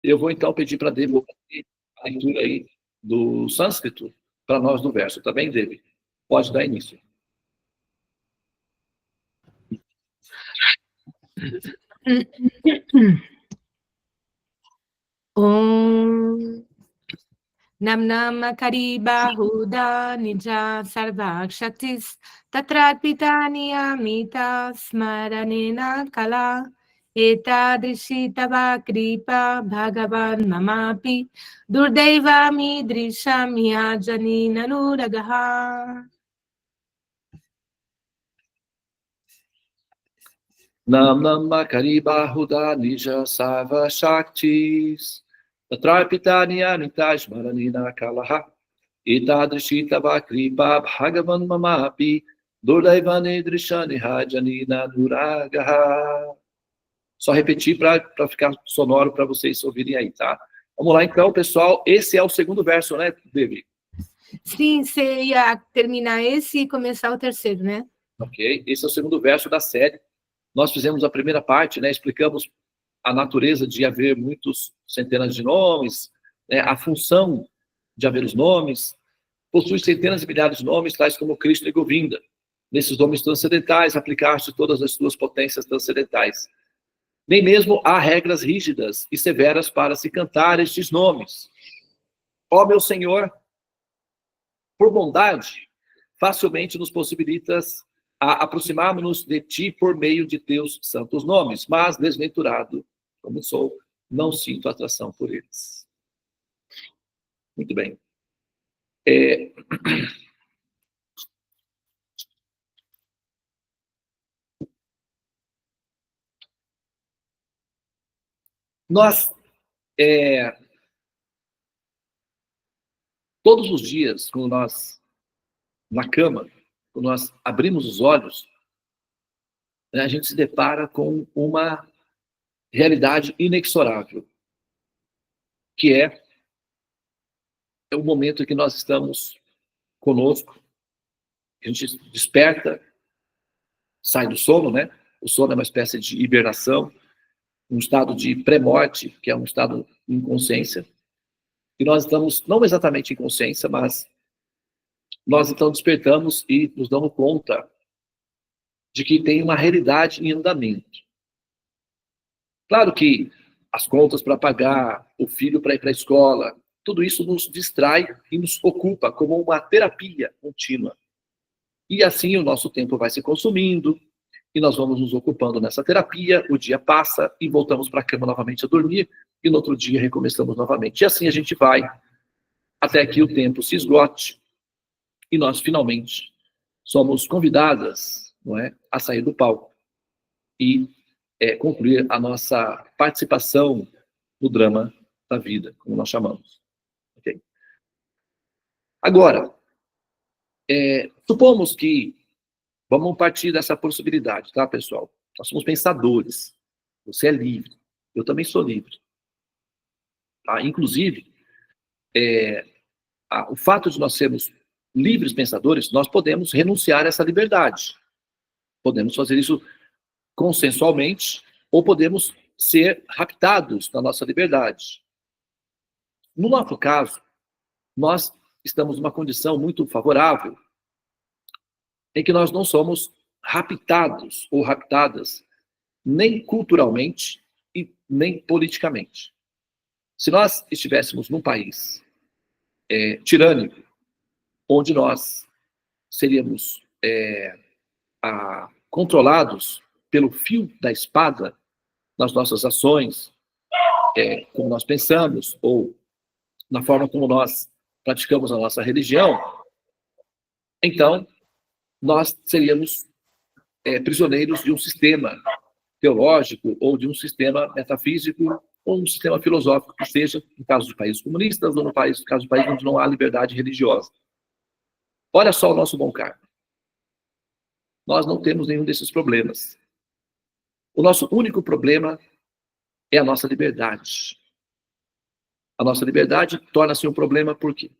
Eu vou então pedir para Devi fazer a leitura aí do sânscrito para nós do verso, tá bem, Devi? Pode dar início. Om Namnam Karibahuda Nija Sarvak Shaktis Tatrapitani Amita Smaranena Kala Etadrishi Tava Kripa Bhagavan Mamapi Durdeva Midrisha Miyajani Nanuragaha. Namnama Karibahuda Nija Sava Shaktis Tatrapitani Anitaj Maranina Kalaha Itadrishita Vakripa Bhagavan Mamapi Durdaivane Drishani Hajanina Duragaha. Só repetir para ficar sonoro para vocês ouvirem aí, tá? Vamos lá então, pessoal. Esse é o segundo verso, né, Devi? Sim, você ia terminar esse e começar o terceiro, né? Ok. Esse é o segundo verso da série. Nós fizemos a primeira parte, né? Explicamos a natureza de haver muitos centenas de nomes, né? A função de haver os nomes. Possui centenas e milhares de nomes, tais como Cristo e Govinda. Nesses nomes transcendentais, aplicaste todas as suas potências transcendentais. Nem mesmo há regras rígidas e severas para se cantar estes nomes. Ó meu Senhor, por bondade, facilmente nos possibilitas a aproximarmos-nos de ti por meio de teus santos nomes, mas desventurado como sou, não sinto atração por eles. Muito bem. Nós, todos os dias, quando nós, na cama, quando nós abrimos os olhos, a gente se depara com uma realidade inexorável, que é o momento em que nós estamos conosco, a gente desperta, sai do sono, né? O sono é uma espécie de hibernação, um estado de pré-morte, que é um estado de inconsciência, e nós estamos, não exatamente em consciência, mas nós então despertamos e nos damos conta de que tem uma realidade em andamento. Claro que as contas para pagar, o filho para ir para a escola, tudo isso nos distrai e nos ocupa como uma terapia contínua. E assim o nosso tempo vai se consumindo, e nós vamos nos ocupando nessa terapia, o dia passa e voltamos para a cama novamente a dormir, e no outro dia recomeçamos novamente. E assim a gente vai, até que o tempo se esgote, e nós finalmente somos convidadas, não é, a sair do palco e concluir a nossa participação no drama da vida, como nós chamamos. Okay? Agora, supomos que vamos partir dessa possibilidade, tá, pessoal? Nós somos pensadores. Você é livre. Eu também sou livre. Tá? Inclusive, o fato de nós sermos livres pensadores, nós podemos renunciar a essa liberdade. Podemos fazer isso consensualmente ou podemos ser raptados na nossa liberdade. No nosso caso, nós estamos numa condição muito favorável em que nós não somos raptados ou raptadas nem culturalmente e nem politicamente. Se nós estivéssemos num país tirânico, onde nós seríamos controlados pelo fio da espada nas nossas ações, como nós pensamos, ou na forma como nós praticamos a nossa religião, então nós seríamos prisioneiros de um sistema teológico ou de um sistema metafísico ou um sistema filosófico que seja, no caso de países comunistas ou no caso de países onde não há liberdade religiosa. Olha só o nosso bom karma. Nós não temos nenhum desses problemas. O nosso único problema é a nossa liberdade. A nossa liberdade torna-se um problema por quê?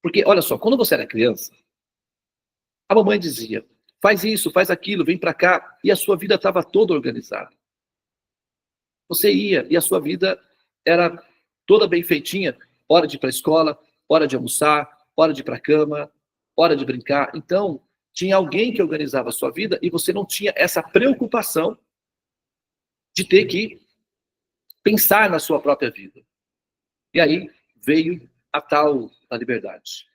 Porque, olha só, quando você era criança, a mamãe dizia, faz isso, faz aquilo, vem para cá, e a sua vida estava toda organizada. Você ia e a sua vida era toda bem feitinha, hora de ir para a escola, hora de almoçar, hora de ir para a cama, hora de brincar. Então, tinha alguém que organizava a sua vida e você não tinha essa preocupação de ter que pensar na sua própria vida. E aí veio a tal da liberdade,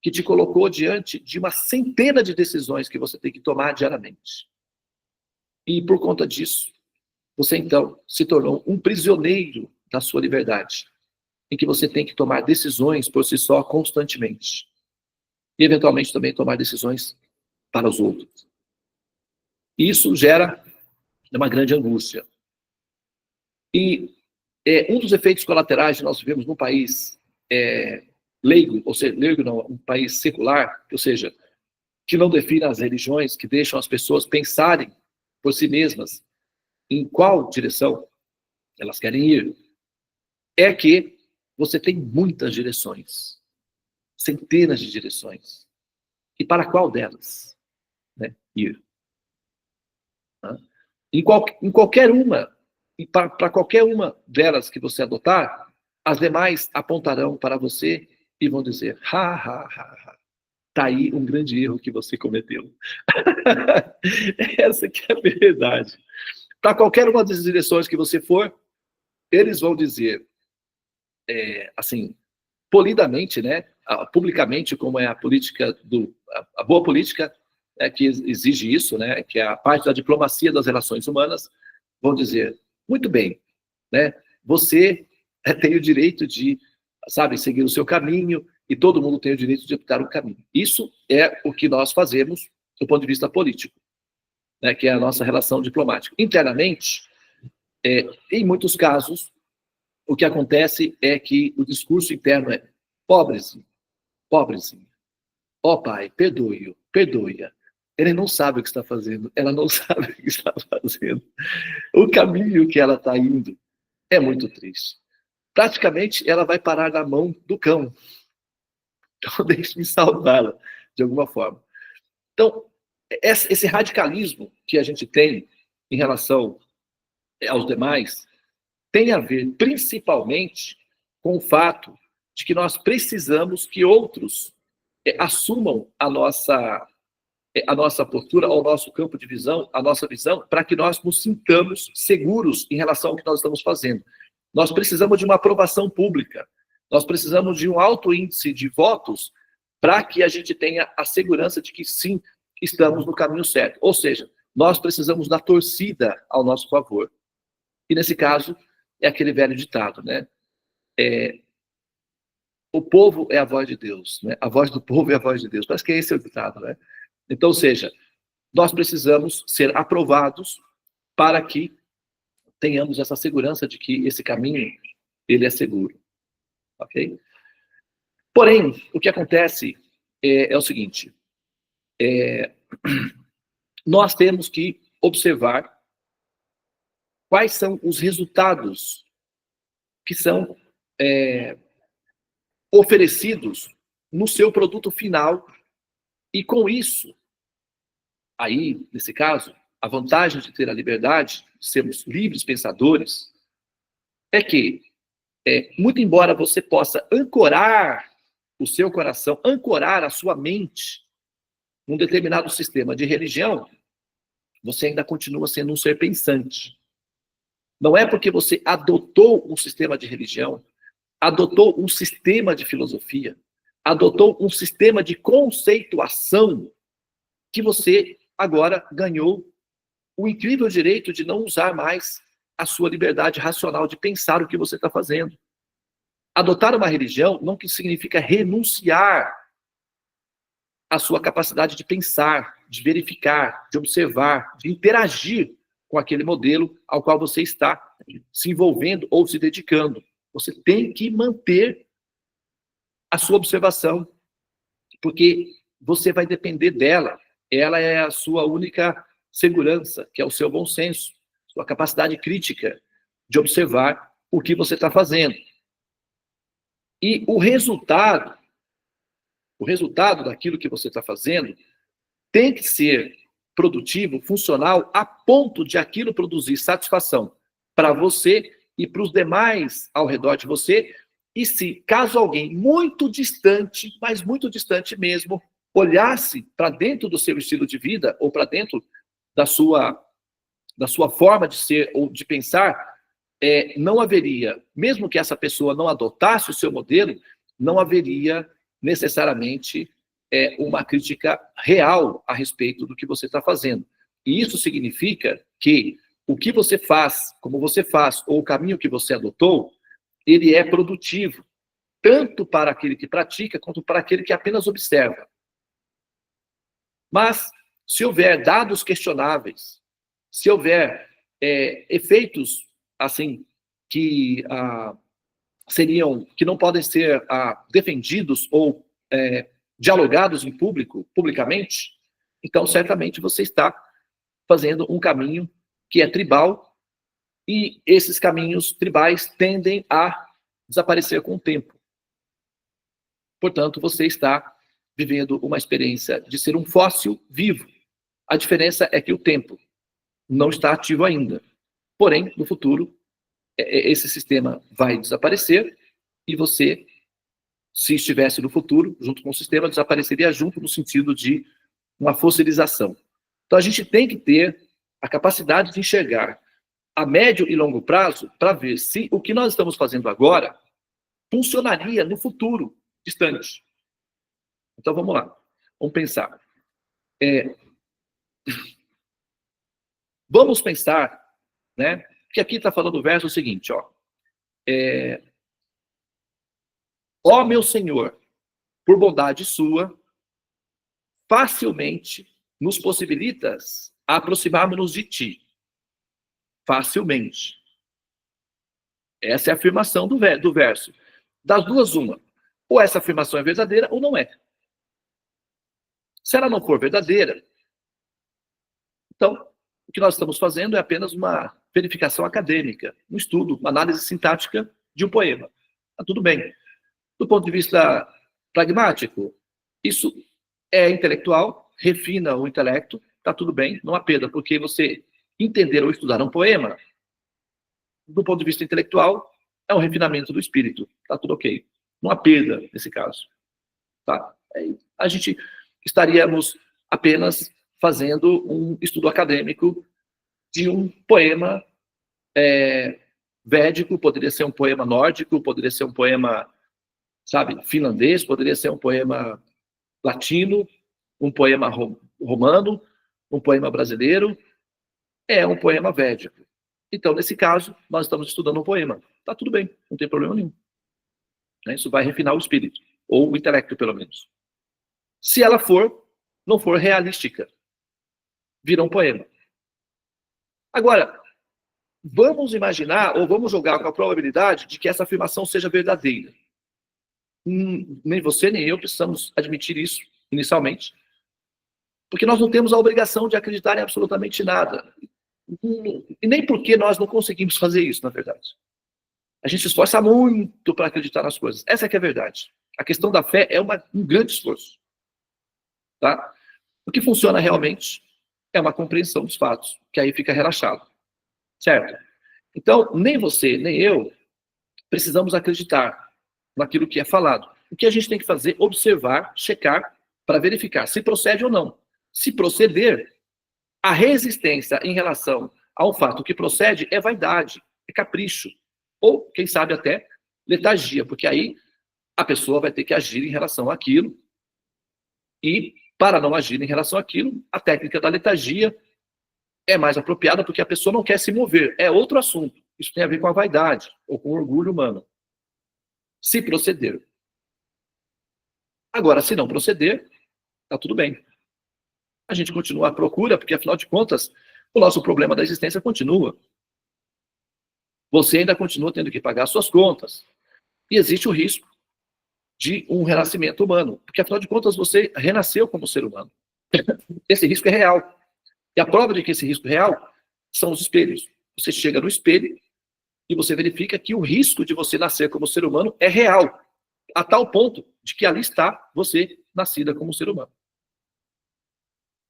que te colocou diante de uma centena de decisões que você tem que tomar diariamente. E por conta disso, você então se tornou um prisioneiro da sua liberdade, em que você tem que tomar decisões por si só constantemente. E eventualmente também tomar decisões para os outros. Isso gera uma grande angústia. E um dos efeitos colaterais que nós vivemos num país leigo, ou seja, leigo não, um país secular, ou seja, que não define as religiões, que deixam as pessoas pensarem por si mesmas em qual direção elas querem ir, é que você tem muitas direções, centenas de direções. E para qual delas, né, ir? Em qualquer uma, e para qualquer uma delas que você adotar, as demais apontarão para você e vão dizer, ha, ha, ha, ha. Está aí um grande erro que você cometeu. Essa que é a verdade. Para qualquer uma das direções que você for, eles vão dizer, assim, polidamente, né, publicamente, como é a política a boa política, que exige isso, né, que é a parte da diplomacia das relações humanas, vão dizer, muito bem, né, você tem o direito de, sabe, seguir o seu caminho, e todo mundo tem o direito de optar um caminho. Isso é o que nós fazemos do ponto de vista político, né, que é a nossa relação diplomática. Internamente, em muitos casos, o que acontece é que o discurso interno é pobrezinho, pobrezinho. Ó pai, perdoe-o, perdoe-a. Ele não sabe o que está fazendo, ela não sabe o que está fazendo. O caminho que ela está indo é muito triste. Praticamente, ela vai parar na mão do cão. Então, deixe-me salvá-la, de alguma forma. Então, esse radicalismo que a gente tem em relação aos demais tem a ver, principalmente, com o fato de que nós precisamos que outros assumam a nossa postura, o nosso campo de visão, a nossa visão, para que nós nos sintamos seguros em relação ao que nós estamos fazendo. Nós precisamos de uma aprovação pública. Nós precisamos de um alto índice de votos para que a gente tenha a segurança de que, sim, estamos no caminho certo. Ou seja, nós precisamos da torcida ao nosso favor. E, nesse caso, é aquele velho ditado, né? O povo é a voz de Deus, né? A voz do povo é a voz de Deus. Parece que esse é o ditado, né? Então, ou seja, nós precisamos ser aprovados para que tenhamos essa segurança de que esse caminho, ele é seguro. Ok? Porém, o que acontece é o seguinte, nós temos que observar quais são os resultados que são oferecidos no seu produto final, e com isso, aí, nesse caso, a vantagem de ter a liberdade, de sermos livres pensadores, é que, muito embora você possa ancorar o seu coração, ancorar a sua mente num determinado sistema de religião, você ainda continua sendo um ser pensante. Não é porque você adotou um sistema de religião, adotou um sistema de filosofia, adotou um sistema de conceituação, que você agora ganhou o incrível direito de não usar mais a sua liberdade racional de pensar o que você está fazendo. Adotar uma religião não significa renunciar à sua capacidade de pensar, de verificar, de observar, de interagir com aquele modelo ao qual você está se envolvendo ou se dedicando. Você tem que manter a sua observação, porque você vai depender dela. Ela é a sua única segurança, que é o seu bom senso, sua capacidade crítica de observar o que você está fazendo. E o resultado daquilo que você está fazendo tem que ser produtivo, funcional, a ponto de aquilo produzir satisfação, para você e para os demais ao redor de você. E se, caso alguém muito distante, mas muito distante mesmo, olhasse para dentro do seu estilo de vida ou para dentro da sua forma de ser ou de pensar, não haveria, mesmo que essa pessoa não adotasse o seu modelo, não haveria necessariamente uma crítica real a respeito do que você está fazendo. E isso significa que o que você faz, como você faz, ou o caminho que você adotou, ele é produtivo, tanto para aquele que pratica, quanto para aquele que apenas observa. Mas, se houver dados questionáveis, se houver efeitos, assim, que que não podem ser defendidos ou dialogados em público, publicamente, então, certamente, você está fazendo um caminho que é tribal, e esses caminhos tribais tendem a desaparecer com o tempo. Portanto, você está vivendo uma experiência de ser um fóssil vivo. A diferença é que o tempo não está ativo ainda. Porém, no futuro, esse sistema vai desaparecer e você, se estivesse no futuro, junto com o sistema, desapareceria junto no sentido de uma fossilização. Então, a gente tem que ter a capacidade de enxergar a médio e longo prazo para ver se o que nós estamos fazendo agora funcionaria no futuro distante. Então, vamos lá. Vamos pensar. Vamos pensar, né? Que aqui está falando o verso seguinte, ó. Ó meu Senhor, por bondade sua, facilmente nos possibilitas aproximarmos-nos de ti. Facilmente. Essa é a afirmação do verso. Das duas, uma. Ou essa afirmação é verdadeira ou não é. Se ela não for verdadeira, então, o que nós estamos fazendo é apenas uma verificação acadêmica, um estudo, uma análise sintática de um poema. Tá tudo bem. Do ponto de vista pragmático, isso é intelectual, refina o intelecto, tá tudo bem, não há perda, porque você entender ou estudar um poema, do ponto de vista intelectual, é um refinamento do espírito, tá tudo ok. Não há perda nesse caso. Tá? A gente estaríamos apenas fazendo um estudo acadêmico de um poema védico, poderia ser um poema nórdico, poderia ser um poema, sabe, finlandês, poderia ser um poema latino, um poema romano, um poema brasileiro, é um poema védico. Então, nesse caso, nós estamos estudando um poema. Tá tudo bem, não tem problema nenhum. Isso vai refinar o espírito, ou o intelecto, pelo menos. Se ela não for realística, vira um poema. Agora, vamos imaginar, ou vamos jogar com a probabilidade de que essa afirmação seja verdadeira. Nem você, nem eu precisamos admitir isso, inicialmente, porque nós não temos a obrigação de acreditar em absolutamente nada. E nem porque nós não conseguimos fazer isso, na verdade. A gente se esforça muito para acreditar nas coisas. Essa é que é a verdade. A questão da fé é um grande esforço. Tá? O que funciona realmente é uma compreensão dos fatos, que aí fica relaxado. Certo? Então, nem você, nem eu precisamos acreditar naquilo que é falado. O que a gente tem que fazer? Observar, checar, para verificar se procede ou não. Se proceder, a resistência em relação ao fato que procede é vaidade, é capricho. Ou, quem sabe até, letargia, porque aí a pessoa vai ter que agir em relação àquilo. E, para não agir em relação àquilo, a técnica da letargia é mais apropriada, porque a pessoa não quer se mover. É outro assunto. Isso tem a ver com a vaidade, ou com o orgulho humano. Se proceder. Agora, se não proceder, tá tudo bem. A gente continua à procura, porque, afinal de contas, o nosso problema da existência continua. Você ainda continua tendo que pagar suas contas. E existe o risco de um renascimento humano. Porque, afinal de contas, você renasceu como ser humano. Esse risco é real. E a prova de que esse risco é real são os espelhos. Você chega no espelho e você verifica que o risco de você nascer como ser humano é real. A tal ponto de que ali está você nascida como ser humano.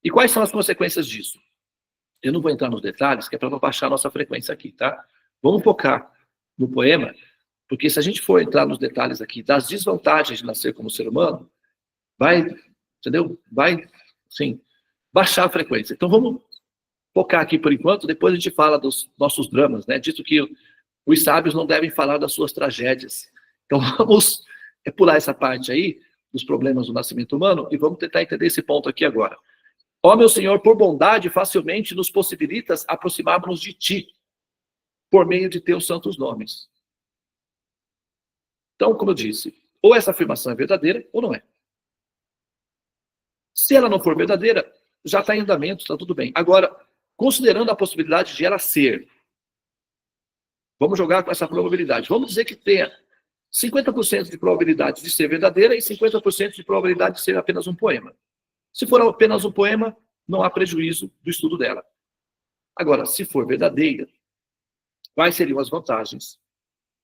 E quais são as consequências disso? Eu não vou entrar nos detalhes, que é para não baixar a nossa frequência aqui, tá? Vamos focar no poema, porque se a gente for entrar nos detalhes aqui das desvantagens de nascer como ser humano, vai, entendeu? Vai, sim, baixar a frequência. Então vamos focar aqui por enquanto, depois a gente fala dos nossos dramas, né? Dito que os sábios não devem falar das suas tragédias. Então vamos pular essa parte aí dos problemas do nascimento humano e vamos tentar entender esse ponto aqui agora. Ó meu Senhor, por bondade, facilmente nos possibilitas aproximarmos de Ti, por meio de Teus santos nomes. Então, como eu disse, ou essa afirmação é verdadeira ou não é. Se ela não for verdadeira, já está em andamento, está tudo bem. Agora, considerando a possibilidade de ela ser, vamos jogar com essa probabilidade. Vamos dizer que tenha 50% de probabilidade de ser verdadeira e 50% de probabilidade de ser apenas um poema. Se for apenas um poema, não há prejuízo do estudo dela. Agora, se for verdadeira, quais seriam as vantagens?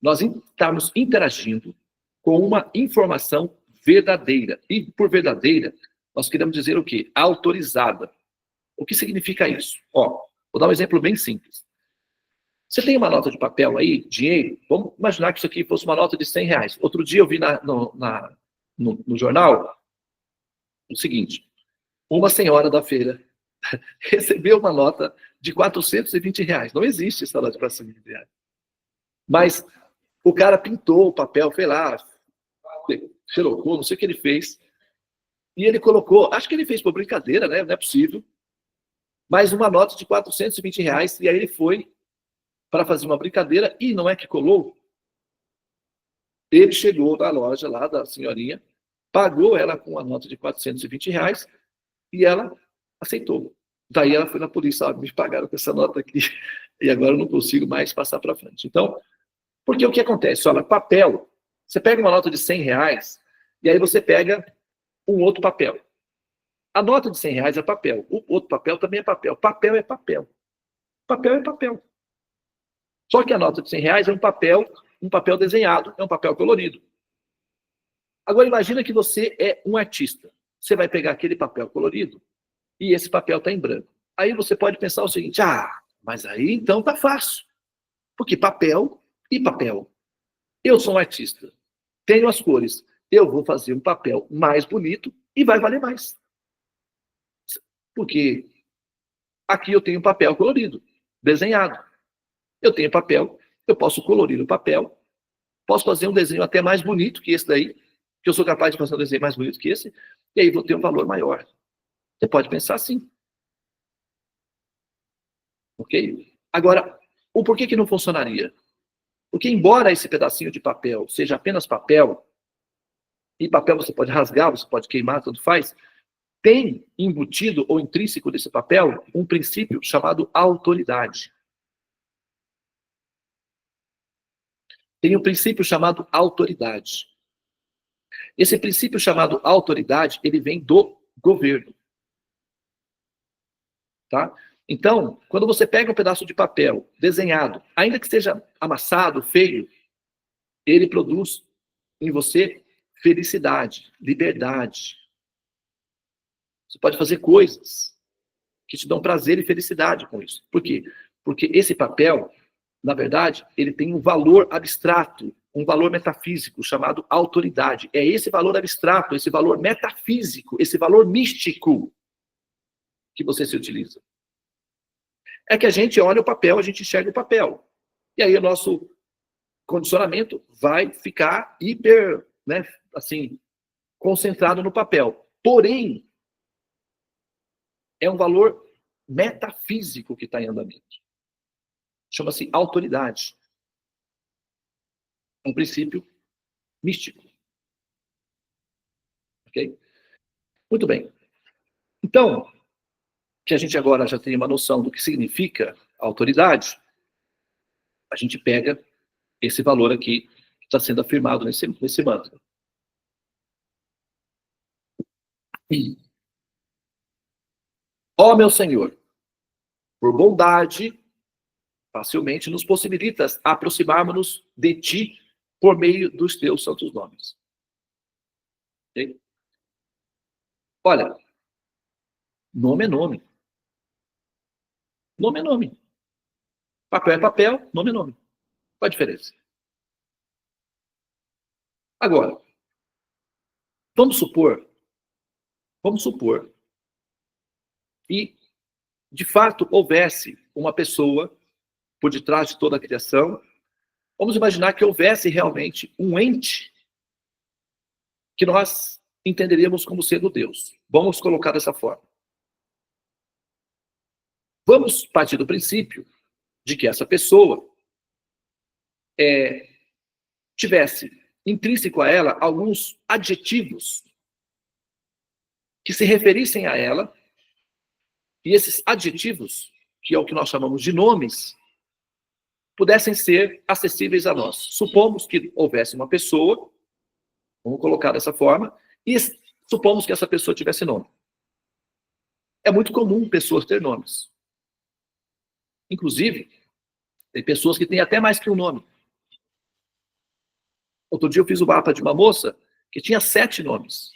Nós estarmos interagindo com uma informação verdadeira. E por verdadeira, nós queremos dizer o quê? Autorizada. O que significa isso? Ó, vou dar um exemplo bem simples. Você tem uma nota de papel aí, dinheiro, vamos imaginar que isso aqui fosse uma nota de R$100. Outro dia eu vi no jornal o seguinte, uma senhora da feira recebeu uma nota de R$420. Não existe essa nota de R$420. Mas o cara pintou o papel, foi lá, xerocou, não sei o que ele fez, e ele colocou, acho que ele fez por brincadeira, né? Não é possível, mas uma nota de R$420, e aí ele foi para fazer uma brincadeira, e não é que colou. Ele chegou na loja lá da senhorinha, pagou ela com a nota de R$420, e ela aceitou. Daí ela foi na polícia, me pagaram com essa nota aqui, e agora eu não consigo mais passar para frente. Então, porque o que acontece? Olha, papel, você pega uma nota de R$100, e aí você pega um outro papel. A nota de R$100 é papel, o outro papel também é papel. Papel é papel. Papel é papel. Só que a nota de R$100 é um papel desenhado, é um papel colorido. Agora imagina que você é um artista. Você vai pegar aquele papel colorido e esse papel está em branco. Aí você pode pensar o seguinte, mas aí então tá fácil. Porque papel e papel. Eu sou um artista, tenho as cores, eu vou fazer um papel mais bonito e vai valer mais. Porque aqui eu tenho papel colorido, desenhado. Eu tenho papel, eu posso colorir o papel, posso fazer um desenho até mais bonito que esse daí, que eu sou capaz de fazer um desenho mais bonito que esse, e aí vou ter um valor maior. Você pode pensar assim. Ok? Agora, o porquê que não funcionaria? Porque embora esse pedacinho de papel seja apenas papel, e papel você pode rasgar, você pode queimar, tudo faz, tem embutido ou intrínseco desse papel um princípio chamado autoridade. Tem um princípio chamado autoridade. Esse princípio chamado autoridade, ele vem do governo. Tá? Então, quando você pega um pedaço de papel desenhado, ainda que seja amassado, feio, ele produz em você felicidade, liberdade. Você pode fazer coisas que te dão prazer e felicidade com isso. Por quê? Porque esse papel, na verdade, ele tem um valor abstrato, um valor metafísico chamado autoridade. É esse valor abstrato, esse valor metafísico, esse valor místico que você se utiliza. É que a gente olha o papel, a gente enxerga o papel. E aí o nosso condicionamento vai ficar hiper, né, assim, concentrado no papel. Porém, é um valor metafísico que está em andamento. Chama-se autoridade. Um princípio místico. Ok? Muito bem. Então, que a gente agora já tem uma noção do que significa autoridade, a gente pega esse valor aqui que está sendo afirmado nesse mantra. Ó meu Senhor, por bondade, facilmente nos possibilitas aproximarmos-nos de Ti por meio dos Teus santos nomes. Okay? Olha, nome é nome. Nome é nome. Papel é papel, nome é nome. Qual a diferença? Agora, vamos supor que, de fato, houvesse uma pessoa por detrás de toda a criação. Vamos imaginar que houvesse realmente um ente que nós entenderíamos como sendo Deus. Vamos colocar dessa forma. Vamos partir do princípio de que essa pessoa tivesse intrínseco a ela alguns adjetivos que se referissem a ela, e esses adjetivos, que é o que nós chamamos de nomes, pudessem ser acessíveis a nós. Supomos que houvesse uma pessoa, vamos colocar dessa forma, e supomos que essa pessoa tivesse nome. É muito comum pessoas ter nomes. Inclusive, tem pessoas que têm até mais que um nome. Outro dia eu fiz o mapa de uma moça que tinha 7 nomes.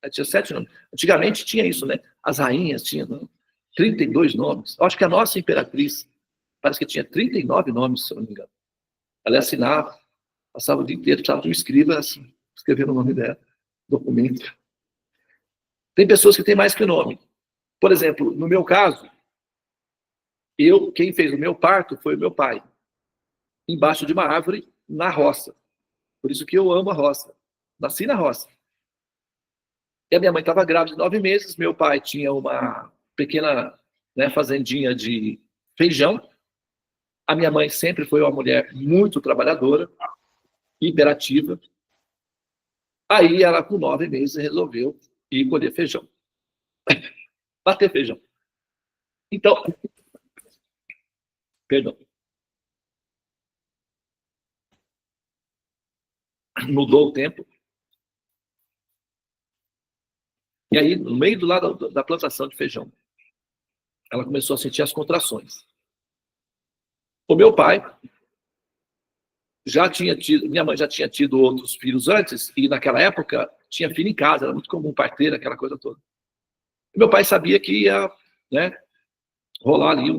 Ela tinha 7 nomes. Antigamente tinha isso, né? As rainhas tinham 32 nomes. Eu acho que a nossa imperatriz parece que tinha 39 nomes, se eu não me engano. Ela assinava, passava o dia inteiro, precisava de um escriba, assim, escrevendo o nome dela, documento. Tem pessoas que têm mais que o nome. Por exemplo, no meu caso, quem fez o meu parto foi o meu pai, embaixo de uma árvore, na roça. Por isso que eu amo a roça. Nasci na roça. E a minha mãe estava grávida de 9 meses, meu pai tinha uma pequena, né, fazendinha de feijão. A minha mãe sempre foi uma mulher muito trabalhadora, imperativa. Aí ela, com 9 meses, resolveu ir colher feijão. Bater feijão. Então, perdão. Mudou o tempo. E aí, no meio do lado da plantação de feijão, ela começou a sentir as contrações. O meu pai minha mãe já tinha tido outros filhos antes, e naquela época tinha filho em casa, era muito comum parteira, aquela coisa toda. E meu pai sabia que ia, né, rolar ali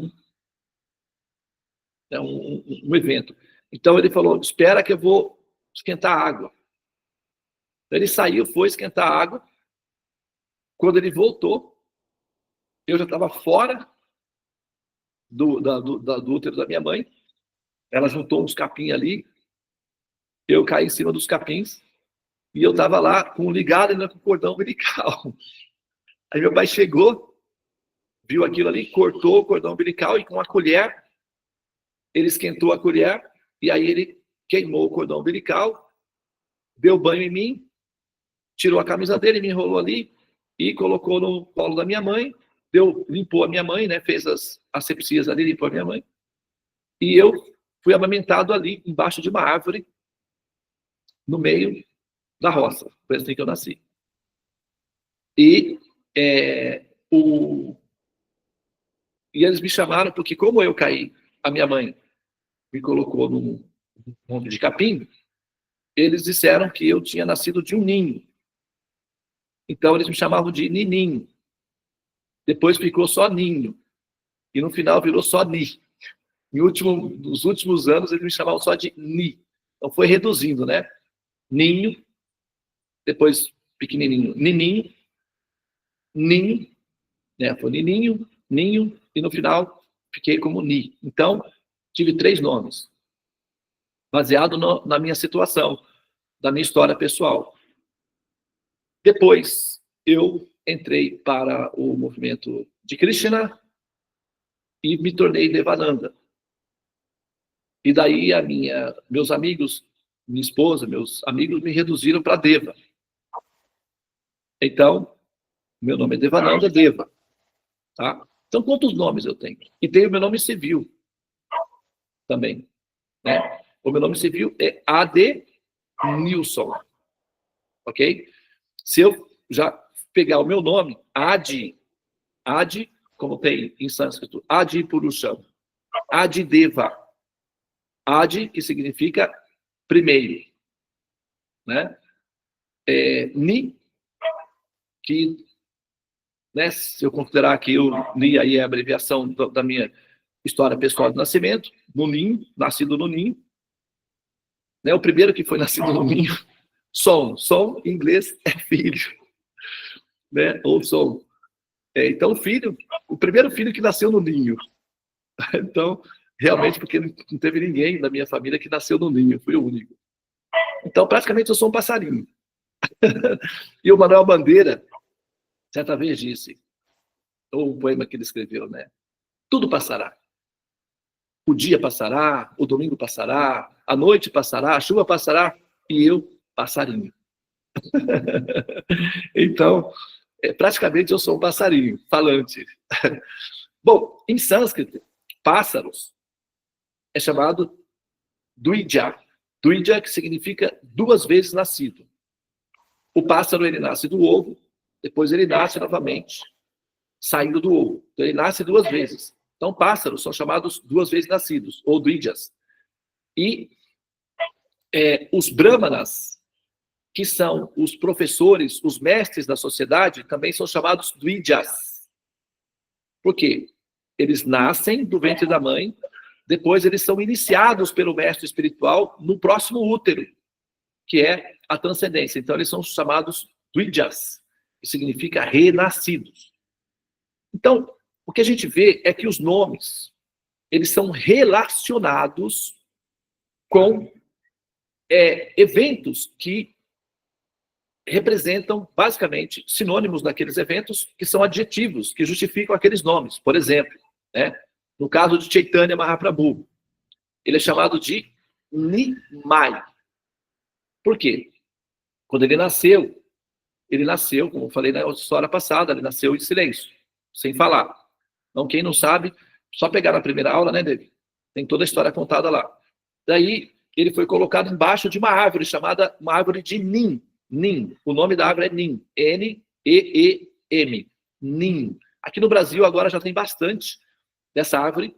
um evento. Então ele falou, espera que eu vou esquentar a água. Ele saiu, foi esquentar a água. Quando ele voltou, eu já estava fora do útero da minha mãe. Ela juntou uns capim ali, eu caí em cima dos capins, e eu estava lá ligado ainda com o cordão umbilical. Aí meu pai chegou, viu aquilo ali, cortou o cordão umbilical, e com a colher, ele esquentou a colher, e aí ele queimou o cordão umbilical, deu banho em mim, tirou a camisa dele, me enrolou ali, e colocou no colo da minha mãe, limpou a minha mãe, né, fez as asepsias ali, limpou a minha mãe, e eu fui amamentado ali, embaixo de uma árvore, no meio da roça. Foi assim que eu nasci. E, e eles me chamaram porque, como eu caí, a minha mãe me colocou num monte de capim, eles disseram que eu tinha nascido de um ninho. Então, eles me chamavam de Nininho. Depois ficou só Ninho. E no final virou só Ni. Nos últimos anos, eles me chamavam só de Ni. Então, foi reduzindo, né? Ninho, depois pequenininho, Nininho, Ninho, né? Foi Nininho, Ninho, e no final fiquei como Ni. Então, tive 3 nomes, baseado na minha situação, da minha história pessoal. Depois, eu entrei para o movimento de Krishna e me tornei Devananda. E daí meus amigos, minha esposa, meus amigos me reduziram para Deva. Então, meu nome é Devananda Deva. Tá? Então, quantos nomes eu tenho? E tenho o meu nome civil também. Né? O meu nome civil é A.D. Nilson. Ok? Se eu já pegar o meu nome, Adi, como tem em sânscrito, Adi Purusham, Adi Deva, Adi, que significa primeiro, né? Ni, que, né, se eu considerar que o Ni aí é a abreviação da minha história pessoal do nascimento, no ninho, nascido no ninho. Né? O primeiro que foi nascido no ninho, som em inglês é filho, né? Ou som. Então, filho, o primeiro filho que nasceu no ninho. Então, realmente, porque não teve ninguém da minha família que nasceu no ninho, fui o único. Então, praticamente, eu sou um passarinho. E o Manuel Bandeira, certa vez disse, ou um poema que ele escreveu, né? Tudo passará. O dia passará, o domingo passará, a noite passará, a chuva passará, e eu, passarinho. Então, praticamente eu sou um passarinho, falante. Bom, em sânscrito, pássaros é chamado Dwija. Dwija, que significa 2 vezes nascido. O pássaro, ele nasce do ovo, depois ele nasce novamente, saindo do ovo. Então, ele nasce 2 vezes. Então, pássaros são chamados 2 vezes nascidos, ou Dwijas. E os brahmanas, que são os professores, os mestres da sociedade, também são chamados Dwijas. Por quê? Eles nascem do ventre da mãe, depois eles são iniciados pelo mestre espiritual no próximo útero, que é a transcendência. Então, eles são chamados Dwijas, que significa renascidos. Então, o que a gente vê é que os nomes, eles são relacionados com eventos que representam, basicamente, sinônimos daqueles eventos, que são adjetivos, que justificam aqueles nomes. Por exemplo, né, no caso de Chaitanya Mahaprabhu, ele é chamado de Nimai. Por quê? Quando ele nasceu, como eu falei na história passada, ele nasceu em silêncio, sem falar. Então, quem não sabe, só pegar na primeira aula, né, David? Tem toda a história contada lá. Daí, ele foi colocado embaixo de uma árvore chamada uma árvore de Nim. Nim. O nome da árvore é Nim. N-E-E-M. Nim. Aqui no Brasil, agora já tem bastante dessa árvore,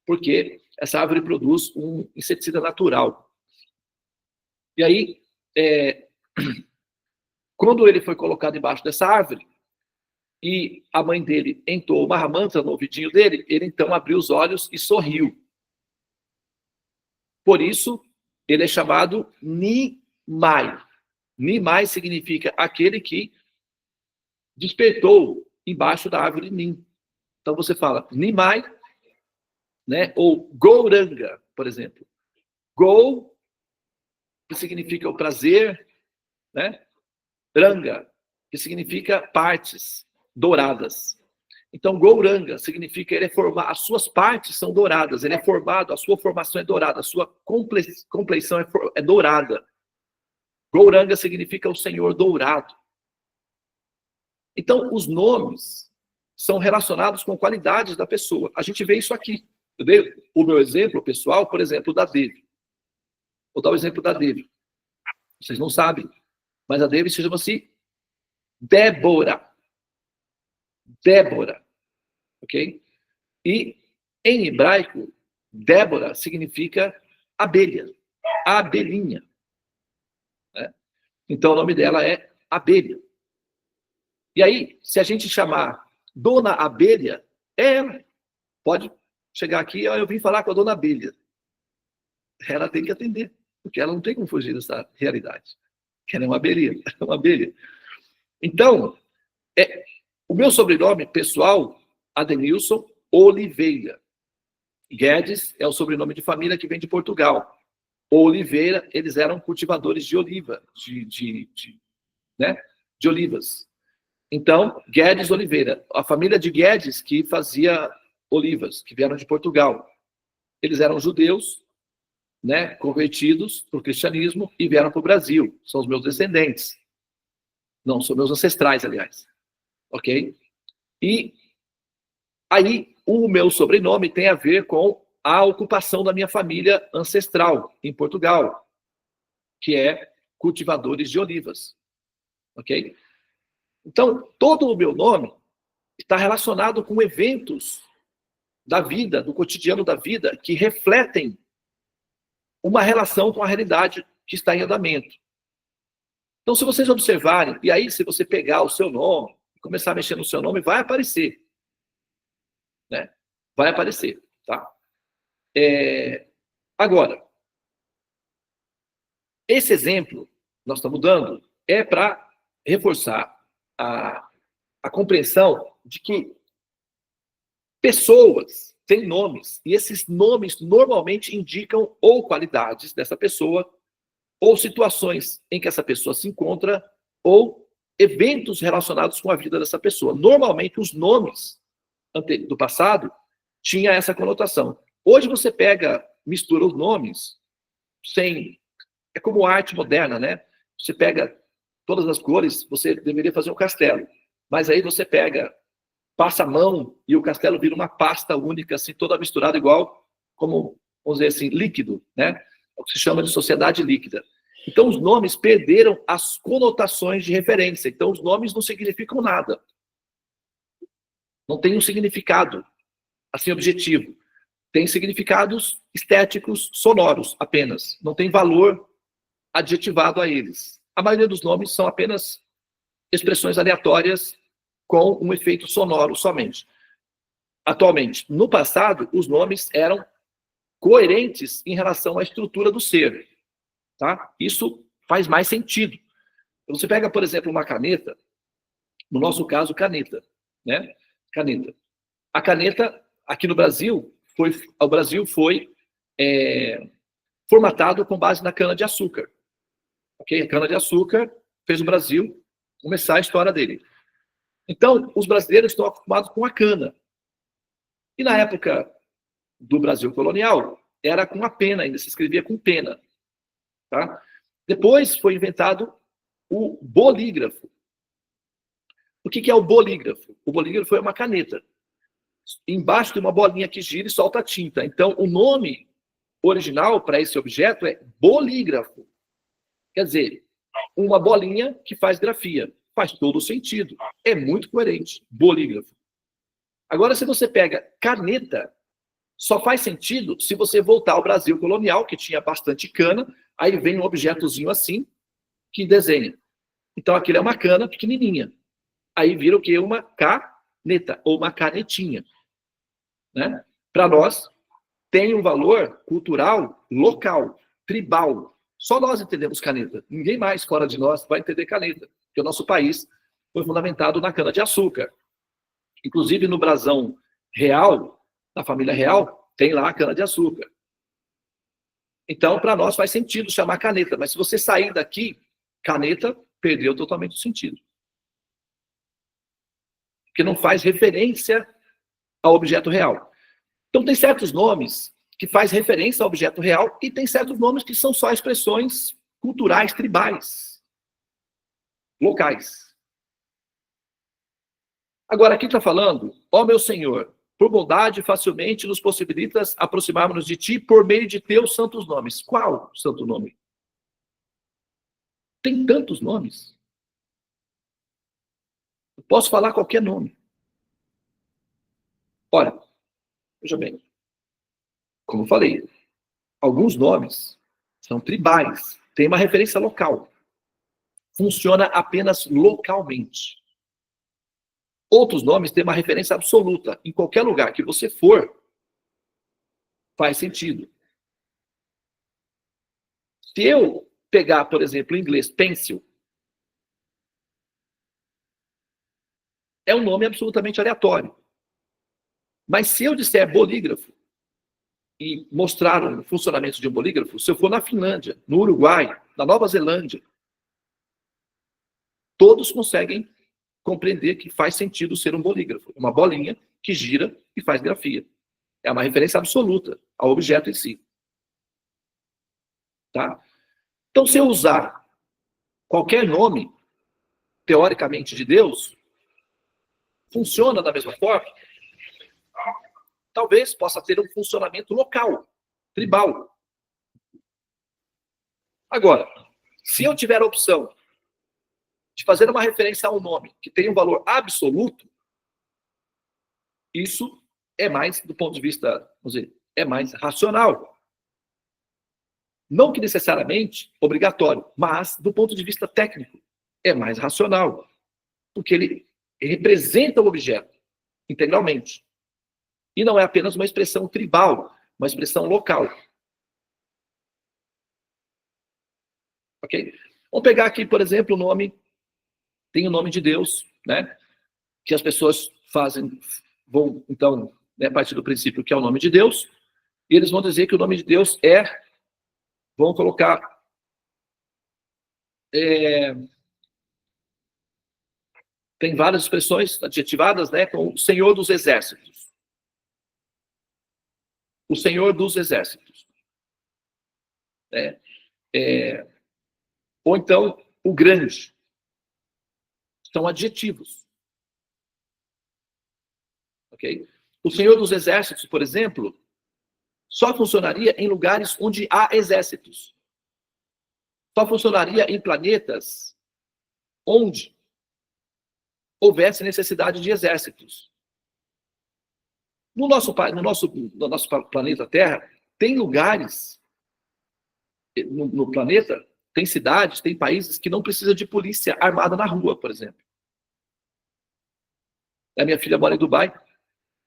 porque essa árvore produz um inseticida natural. E aí, quando ele foi colocado embaixo dessa árvore, e a mãe dele entoou uma Mahamantra no ouvidinho dele, ele então abriu os olhos e sorriu. Por isso, ele é chamado Nimai. Nimai significa aquele que despertou embaixo da árvore Nim. Então você fala Nimai, né? Ou Gouranga, por exemplo. Go, que significa o prazer, né? Ranga, que significa partes douradas. Então, Gouranga significa ele é formado, as suas partes são douradas, ele é formado, a sua formação é dourada, a sua compleição é dourada. Gouranga significa o Senhor dourado. Então, os nomes são relacionados com qualidades da pessoa. A gente vê isso aqui. Eu dei o meu exemplo pessoal, por exemplo, da Devi. Vou dar o exemplo da Devi. Vocês não sabem, mas a Devi se chama-se Débora. Débora. Ok? E, em hebraico, Débora significa abelha. Abelhinha. Né? Então, o nome dela é Abelha. E aí, se a gente chamar Dona Abelha, ela pode chegar aqui, eu vim falar com a Dona Abelha. Ela tem que atender, porque ela não tem como fugir dessa realidade. Ela é uma abelha, uma abelha. Então, o meu sobrenome pessoal, Adenilson Oliveira. Guedes é o sobrenome de família que vem de Portugal. Oliveira, eles eram cultivadores de oliva, de olivas. Então, Guedes Oliveira, a família de Guedes que fazia olivas, que vieram de Portugal. Eles eram judeus, né, convertidos para o cristianismo e vieram para o Brasil. São os meus descendentes. Não, são meus ancestrais, aliás. Ok? E aí, o meu sobrenome tem a ver com a ocupação da minha família ancestral em Portugal, que é cultivadores de olivas. Ok? Então, todo o meu nome está relacionado com eventos da vida, do cotidiano da vida, que refletem uma relação com a realidade que está em andamento. Então, se vocês observarem, e aí se você pegar o seu nome, começar a mexer no seu nome, vai aparecer. Né? Vai aparecer. Tá? Agora, esse exemplo nós estamos dando é para reforçar a compreensão de que pessoas têm nomes, e esses nomes normalmente indicam ou qualidades dessa pessoa, ou situações em que essa pessoa se encontra, ou eventos relacionados com a vida dessa pessoa. Normalmente, os nomes do passado tinham essa conotação. Hoje você mistura os nomes sem... É como arte moderna, né? Você pega todas as cores, você deveria fazer um castelo. Mas aí você passa a mão e o castelo vira uma pasta única, assim, toda misturada igual, como, vamos dizer assim, líquido, né? É o que se chama de sociedade líquida. Então, os nomes perderam as conotações de referência. Então, os nomes não significam nada. Não tem um significado, assim, objetivo. Tem significados estéticos, sonoros, apenas. Não tem valor adjetivado a eles. A maioria dos nomes são apenas expressões aleatórias com um efeito sonoro somente. Atualmente, no passado, os nomes eram coerentes em relação à estrutura do ser. Tá? Isso faz mais sentido. Você pega, por exemplo, uma caneta, no nosso caso, caneta, né? Caneta. A caneta, aqui no Brasil, o Brasil foi formatado com base na cana-de-açúcar. Okay? A cana-de-açúcar fez o Brasil começar a história dele. Então, os brasileiros estão acostumados com a cana. E na época do Brasil colonial, era com a pena ainda, se escrevia com pena. Tá? Depois foi inventado o bolígrafo. O que é o bolígrafo? O bolígrafo é uma caneta. Embaixo tem uma bolinha que gira e solta tinta. Então, o nome original para esse objeto é bolígrafo. Quer dizer, uma bolinha que faz grafia. Faz todo o sentido. É muito coerente. Bolígrafo. Agora, se você pega caneta, só faz sentido se você voltar ao Brasil colonial, que tinha bastante cana, aí vem um objetozinho assim, que desenha. Então, aquilo é uma cana pequenininha. Aí vira o quê? Uma caneta, ou uma canetinha. Né? Para nós, tem um valor cultural local, tribal. Só nós entendemos caneta. Ninguém mais fora de nós vai entender caneta. Porque o nosso país foi fundamentado na cana-de-açúcar. Inclusive, no brasão real, da família real, tem lá a cana-de-açúcar. Então, para nós faz sentido chamar caneta. Mas se você sair daqui, caneta perdeu totalmente o sentido. Porque não faz referência ao objeto real. Então, tem certos nomes que faz referência ao objeto real e tem certos nomes que são só expressões culturais, tribais, locais. Agora, aqui está falando, ó meu Senhor, por bondade facilmente nos possibilitas aproximarmos de ti por meio de teus santos nomes. Qual santo nome? Tem tantos nomes. Eu posso falar qualquer nome. Olha, veja bem, como eu falei, alguns nomes são tribais, tem uma referência local. Funciona apenas localmente. Outros nomes têm uma referência absoluta. Em qualquer lugar que você for, faz sentido. Se eu pegar, por exemplo, em inglês, pencil, é um nome absolutamente aleatório. Mas se eu disser bolígrafo e mostrar o funcionamento de um bolígrafo, se eu for na Finlândia, no Uruguai, na Nova Zelândia, todos conseguem compreender que faz sentido ser um bolígrafo. Uma bolinha que gira e faz grafia. É uma referência absoluta ao objeto em si. Tá? Então, se eu usar qualquer nome, teoricamente, de Deus, funciona da mesma forma? Talvez possa ter um funcionamento local, tribal. Agora, se eu tiver a opção de fazer uma referência a um nome que tem um valor absoluto, isso é mais, do ponto de vista, vamos dizer, é mais racional. Não que necessariamente obrigatório, mas do ponto de vista técnico, é mais racional. Porque ele representa o objeto integralmente. E não é apenas uma expressão tribal, uma expressão local. Ok? Vamos pegar aqui, por exemplo, o nome, tem o nome de Deus, né? Que as pessoas vão, então, né, partir do princípio que é o nome de Deus, e eles vão dizer que o nome de Deus vão colocar, tem várias expressões adjetivadas, né, com o Senhor dos Exércitos. O Senhor dos Exércitos. Ou então, o grande. São adjetivos. Ok? O Senhor dos Exércitos, por exemplo, só funcionaria em lugares onde há exércitos. Só funcionaria em planetas onde houvesse necessidade de exércitos. No nosso planeta Terra, tem lugares, no planeta, tem cidades, tem países que não precisam de polícia armada na rua, por exemplo. A minha filha mora em Dubai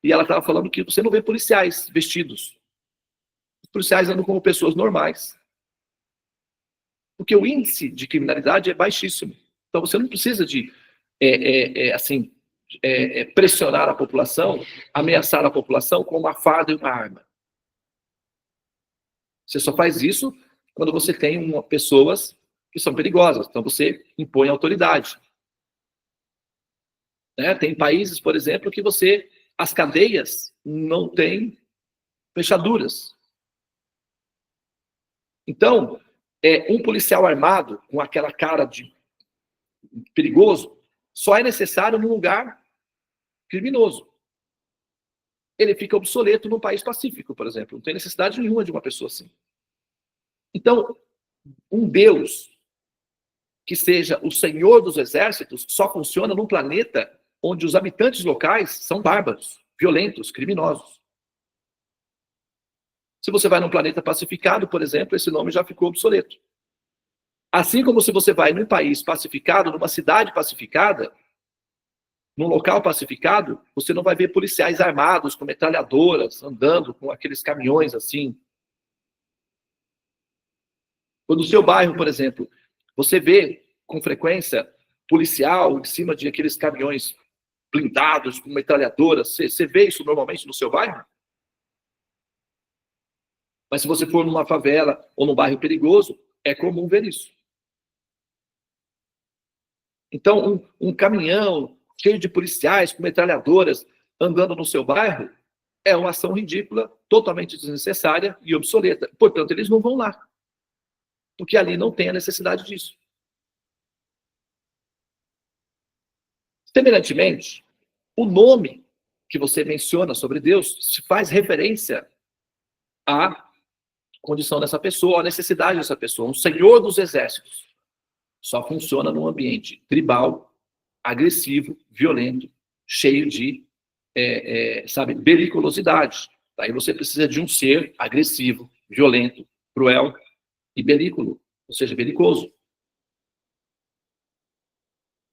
e ela estava falando que você não vê policiais vestidos. Os policiais andam como pessoas normais. Porque o índice de criminalidade é baixíssimo. Então você não precisa de pressionar a população, ameaçar a população com uma farda e uma arma. Você só faz isso quando você tem pessoas que são perigosas. Então você impõe autoridade. Né? Tem países, por exemplo, que as cadeias não têm fechaduras. Então, um policial armado, com aquela cara de perigoso, só é necessário num lugar criminoso. Ele fica obsoleto num país pacífico, por exemplo. Não tem necessidade nenhuma de uma pessoa assim. Então, um Deus que seja o Senhor dos Exércitos só funciona num planeta onde os habitantes locais são bárbaros, violentos, criminosos. Se você vai num planeta pacificado, por exemplo, esse nome já ficou obsoleto. Assim como se você vai num país pacificado, numa cidade pacificada, num local pacificado, você não vai ver policiais armados com metralhadoras, andando com aqueles caminhões assim. Ou no seu bairro, por exemplo, você vê com frequência policial em cima de aqueles caminhões blindados com metralhadoras. Você vê isso normalmente no seu bairro? Mas se você for numa favela ou num bairro perigoso, é comum ver isso. Então, um caminhão cheio de policiais com metralhadoras andando no seu bairro é uma ação ridícula, totalmente desnecessária e obsoleta. Portanto, eles não vão lá, porque ali não tem a necessidade disso. Semelhantemente, o nome que você menciona sobre Deus se faz referência à condição dessa pessoa, à necessidade dessa pessoa. Um Senhor dos Exércitos só funciona num ambiente tribal, agressivo, violento, cheio de, beliculosidade. Aí você precisa de um ser agressivo, violento, cruel e belículo, ou seja, belicoso.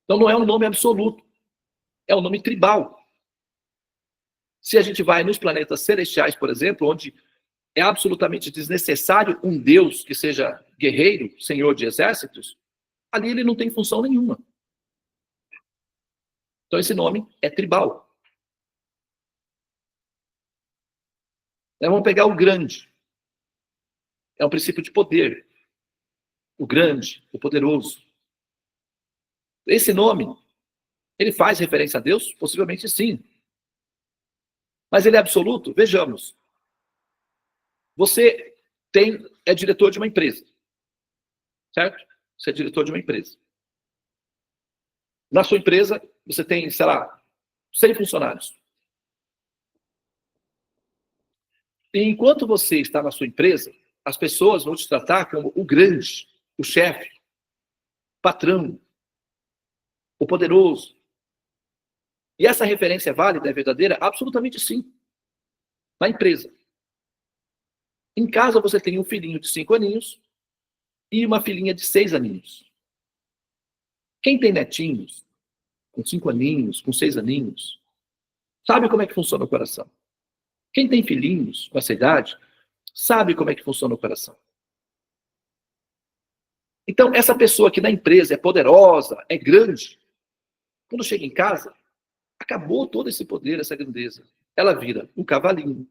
Então não é um nome absoluto, é um nome tribal. Se a gente vai nos planetas celestiais, por exemplo, onde é absolutamente desnecessário um Deus que seja guerreiro, senhor de exércitos, ali ele não tem função nenhuma. Então esse nome é tribal. Vamos pegar o grande. É um princípio de poder. O grande, o poderoso. Esse nome, ele faz referência a Deus? Possivelmente sim. Mas ele é absoluto? Vejamos. Você é diretor de uma empresa. Certo? Você é diretor de uma empresa. Na sua empresa, você tem, sei lá, 100 funcionários. E enquanto você está na sua empresa, as pessoas vão te tratar como o grande, o chefe, o patrão, o poderoso. E essa referência é válida, é verdadeira? Absolutamente sim. Na empresa. Em casa você tem um filhinho de 5 aninhos e uma filhinha de 6 aninhos. Quem tem netinhos, com 5 aninhos, com 6 aninhos, sabe como é que funciona o coração. Quem tem filhinhos com essa idade, sabe como é que funciona o coração. Então, essa pessoa que na empresa é poderosa, é grande, quando chega em casa, acabou todo esse poder, essa grandeza. Ela vira o cavalinho,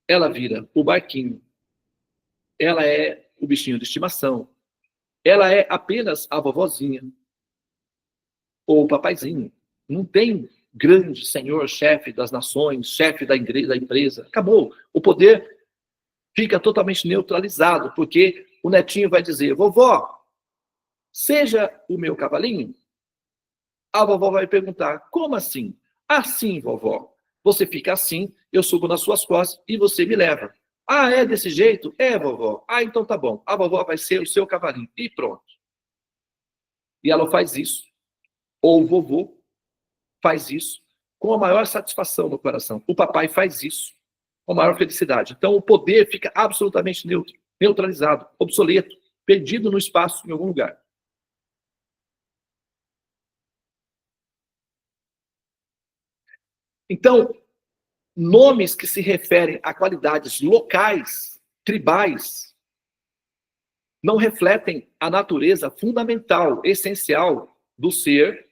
ela vira o barquinho, ela é o bichinho de estimação, ela é apenas a vovozinha ou o papaizinho. Não tem grande senhor, chefe das nações, chefe da empresa. Acabou. O poder fica totalmente neutralizado, porque o netinho vai dizer, vovó, seja o meu cavalinho. A vovó vai perguntar, como assim? Assim, vovó. Você fica assim, eu subo nas suas costas e você me leva. Ah, é desse jeito? É, vovó. Ah, então tá bom. A vovó vai ser o seu cavalinho. E pronto. E ela faz isso. Ou o vovô faz isso com a maior satisfação no coração. O papai faz isso com a maior felicidade. Então o poder fica absolutamente neutro, neutralizado, obsoleto, perdido no espaço em algum lugar. Então, nomes que se referem a qualidades locais, tribais, não refletem a natureza fundamental, essencial do ser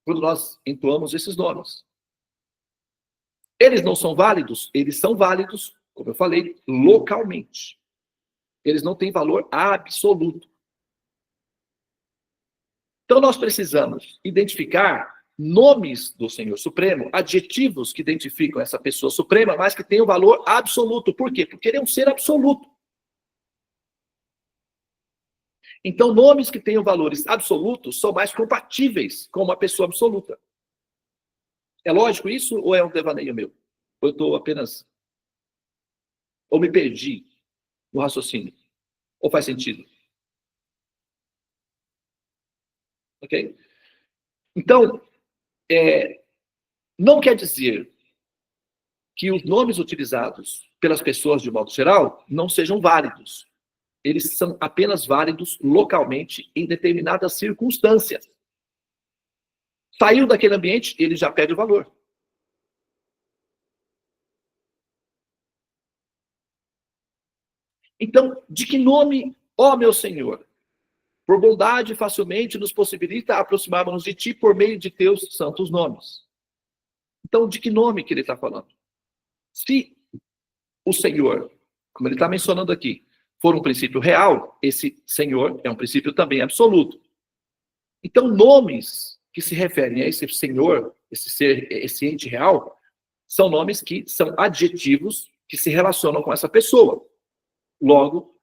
quando nós entoamos esses nomes. Eles não são válidos? Eles são válidos, como eu falei, localmente. Eles não têm valor absoluto. Então nós precisamos identificar nomes do Senhor Supremo, adjetivos que identificam essa pessoa suprema, mas que tenham valor absoluto. Por quê? Porque ele é um ser absoluto. Então, nomes que tenham valores absolutos são mais compatíveis com uma pessoa absoluta. É lógico isso ou é um devaneio meu? Ou eu estou apenas... Ou me perdi no raciocínio? Ou faz sentido? Ok? Então, não quer dizer que os nomes utilizados pelas pessoas de modo geral não sejam válidos. Eles são apenas válidos localmente em determinadas circunstâncias. Saiu daquele ambiente, ele já perde o valor. Então, de que nome, ó meu Senhor, por bondade facilmente nos possibilita aproximarmos de ti por meio de teus santos nomes? Então, de que nome que ele está falando? Se o Senhor, como ele está mencionando aqui, for um princípio real, esse Senhor é um princípio também absoluto. Então, nomes que se referem a esse Senhor, esse ser, esse ente real, são nomes que são adjetivos que se relacionam com essa pessoa. Logo,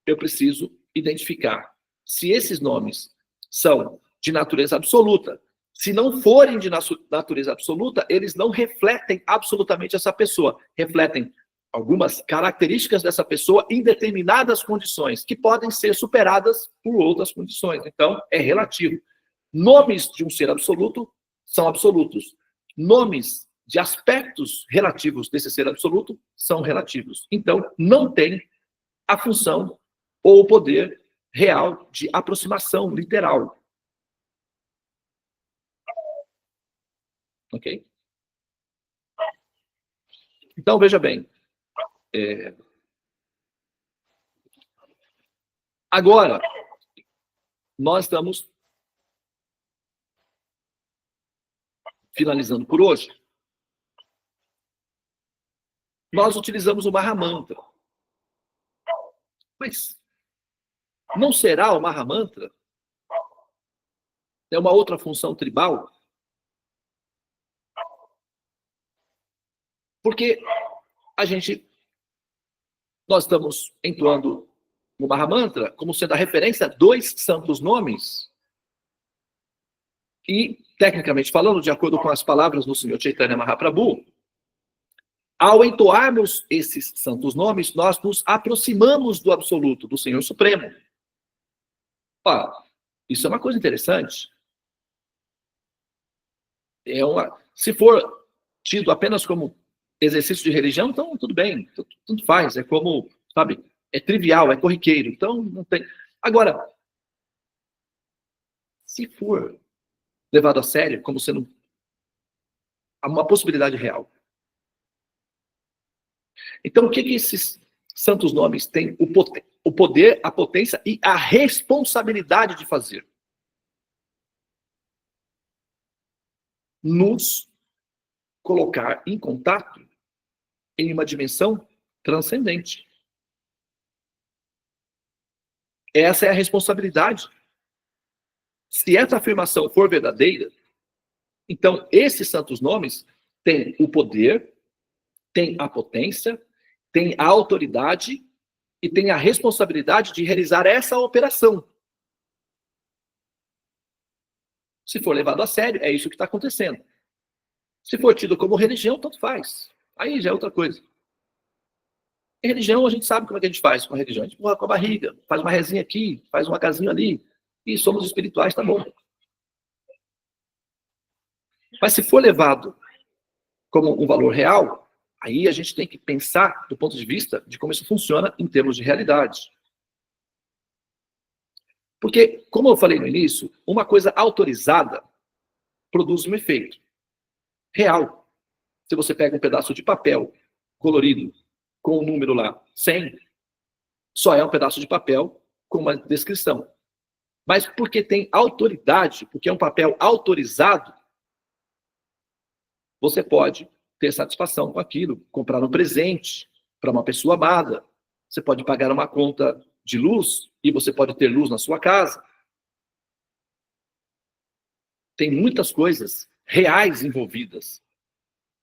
eu preciso identificar se esses nomes são de natureza absoluta. Se não forem de natureza absoluta, eles não refletem absolutamente essa pessoa. Refletem algumas características dessa pessoa em determinadas condições, que podem ser superadas por outras condições. Então, é relativo. Nomes de um ser absoluto são absolutos. Nomes de aspectos relativos desse ser absoluto são relativos. Então, não tem a função ou o poder real de aproximação literal. Ok? Então, veja bem. Agora, nós estamos finalizando por hoje. Nós utilizamos o Mahamantra. Mas não será o Mahamantra uma outra função tribal? Porque nós estamos entoando o Mahamantra como sendo a referência a dois santos nomes. E, tecnicamente falando, de acordo com as palavras do Senhor Chaitanya Mahaprabhu, ao entoarmos esses santos nomes, nós nos aproximamos do absoluto, do Senhor Supremo. Isso é uma coisa interessante. Se for tido apenas como exercício de religião, então tudo bem, tudo faz. É como, sabe, é trivial, é corriqueiro. Então, não tem... Agora, se for levado a sério, como sendo uma possibilidade real, Então, o que esses santos nomes têm? O poder, a potência e a responsabilidade de fazer. Nos colocar em contato em uma dimensão transcendente. Essa é a responsabilidade. Se essa afirmação for verdadeira, então esses santos nomes têm o poder, têm a potência, têm a autoridade e têm a responsabilidade de realizar essa operação. Se for levado a sério, é isso que está acontecendo. Se for tido como religião, tanto faz. Aí já é outra coisa. Em religião, a gente sabe como é que a gente faz com a religião. A gente empurra com a barriga, faz uma rezinha aqui, faz uma casinha ali, e somos espirituais, tá bom. Mas se for levado como um valor real, aí a gente tem que pensar do ponto de vista de como isso funciona em termos de realidade. Porque, como eu falei no início, uma coisa autorizada produz um efeito real. Se você pega um pedaço de papel colorido com o número lá 100, só é um pedaço de papel com uma descrição. Mas porque tem autoridade, porque é um papel autorizado, você pode ter satisfação com aquilo, comprar um presente para uma pessoa amada, você pode pagar uma conta de luz e você pode ter luz na sua casa. Tem muitas coisas reais envolvidas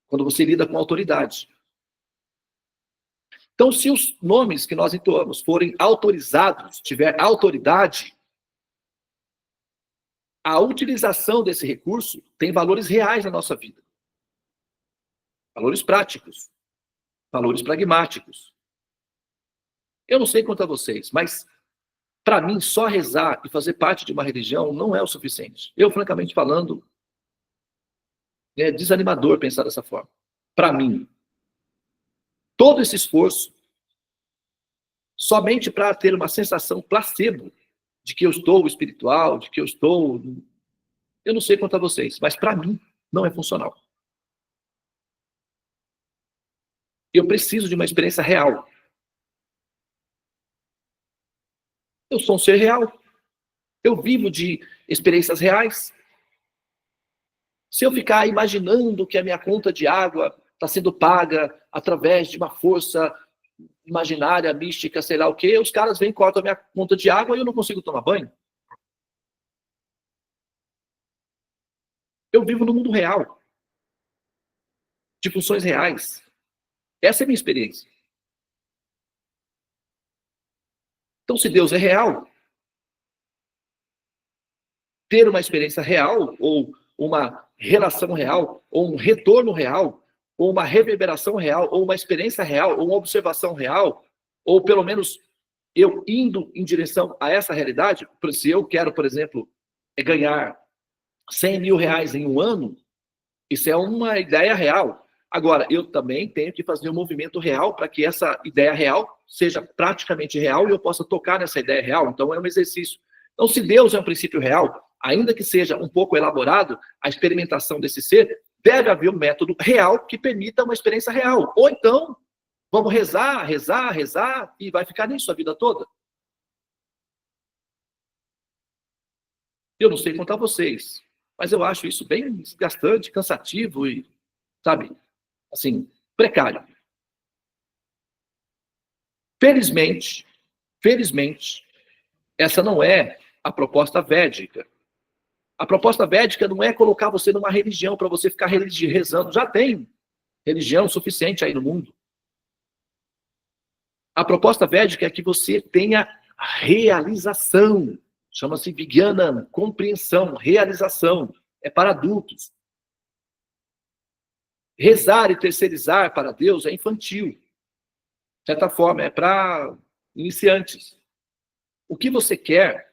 quando você lida com autoridade. Então, se os nomes que nós entoamos forem autorizados, tiver autoridade, a utilização desse recurso tem valores reais na nossa vida. Valores práticos, valores pragmáticos. Eu não sei quanto a vocês, mas para mim só rezar e fazer parte de uma religião não é o suficiente. Eu, francamente falando, é desanimador pensar dessa forma. Para mim, todo esse esforço somente para ter uma sensação placebo de que eu estou espiritual, de que eu estou... Eu não sei quanto a vocês, mas para mim não é funcional. Eu preciso de uma experiência real. Eu sou um ser real. Eu vivo de experiências reais. Se eu ficar imaginando que a minha conta de água está sendo paga através de uma força imaginária, mística, sei lá o quê, os caras vêm e cortam a minha conta de água e eu não consigo tomar banho. Eu vivo no mundo real, de funções reais. Essa é a minha experiência. Então, se Deus é real, ter uma experiência real, ou uma relação real, ou um retorno real, ou uma reverberação real, ou uma experiência real, ou uma observação real, ou pelo menos eu indo em direção a essa realidade, se eu quero, por exemplo, ganhar 100 mil reais em um ano, isso é uma ideia real. Agora, eu também tenho que fazer um movimento real para que essa ideia real seja praticamente real e eu possa tocar nessa ideia real. Então, é um exercício. Então, se Deus é um princípio real, ainda que seja um pouco elaborado, a experimentação desse ser, deve haver um método real que permita uma experiência real. Ou então, vamos rezar, rezar, rezar, e vai ficar nisso a vida toda. Eu não sei contar vocês, mas eu acho isso bem desgastante, cansativo e, sabe, assim, precário. Felizmente, essa não é a proposta védica. A proposta védica não é colocar você numa religião para você ficar rezando. Já tem religião suficiente aí no mundo. A proposta védica é que você tenha realização. Chama-se Vijnana, compreensão, realização. É para adultos. Rezar e terceirizar para Deus é infantil. De certa forma, é para iniciantes. O que você quer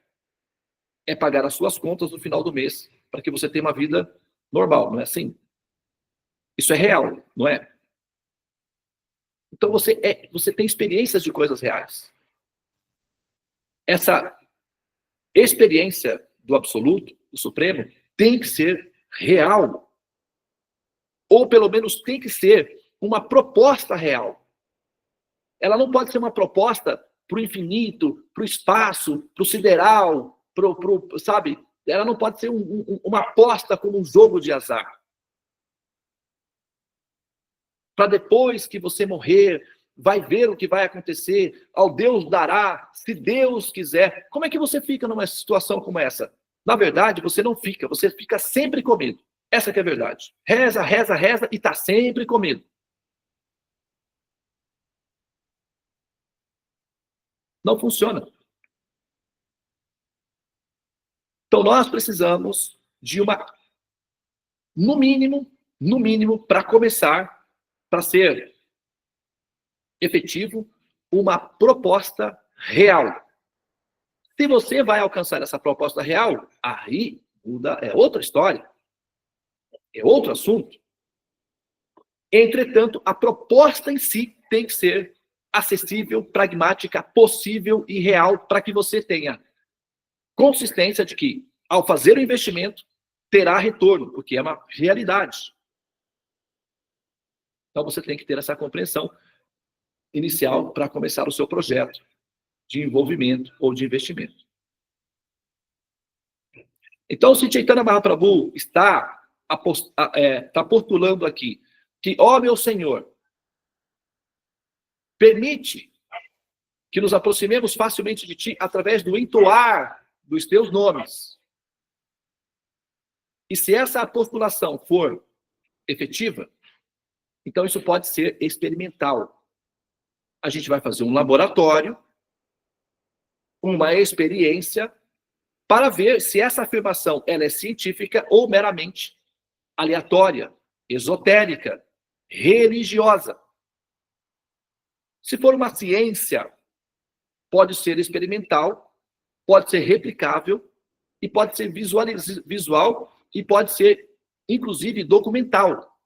é pagar as suas contas no final do mês, para que você tenha uma vida normal, não é assim? Isso é real, não é? Então você tem experiências de coisas reais. Essa experiência do absoluto, do supremo, tem que ser real. Ou pelo menos tem que ser uma proposta real. Ela não pode ser uma proposta para o infinito, para o espaço, para o sideral, sabe? Ela não pode ser uma aposta como um jogo de azar. Para depois que você morrer, vai ver o que vai acontecer, ao Deus dará, se Deus quiser. Como é que você fica numa situação como essa? Na verdade, você não fica, você fica sempre com medo. Essa que é a verdade. Reza, reza, reza e está sempre com medo. Não funciona. Então, nós precisamos de no mínimo, para começar, para ser efetivo, uma proposta real. Se você vai alcançar essa proposta real, aí muda, é outra história, é outro assunto. Entretanto, a proposta em si tem que ser acessível, pragmática, possível e real para que você tenha consistência de que, ao fazer o investimento, terá retorno, porque é uma realidade. Então, você tem que ter essa compreensão inicial para começar o seu projeto de envolvimento ou de investimento. Então, se Chaitanya Mahaprabhu está postulando aqui que, ó meu Senhor, permite que nos aproximemos facilmente de Ti através do entoar dos Teus nomes. E se essa postulação for efetiva, então isso pode ser experimental. A gente vai fazer um laboratório, uma experiência, para ver se essa afirmação ela é científica ou meramente aleatória, esotérica, religiosa. Se for uma ciência, pode ser experimental, pode ser replicável, e pode ser visual, e pode ser, inclusive, documental.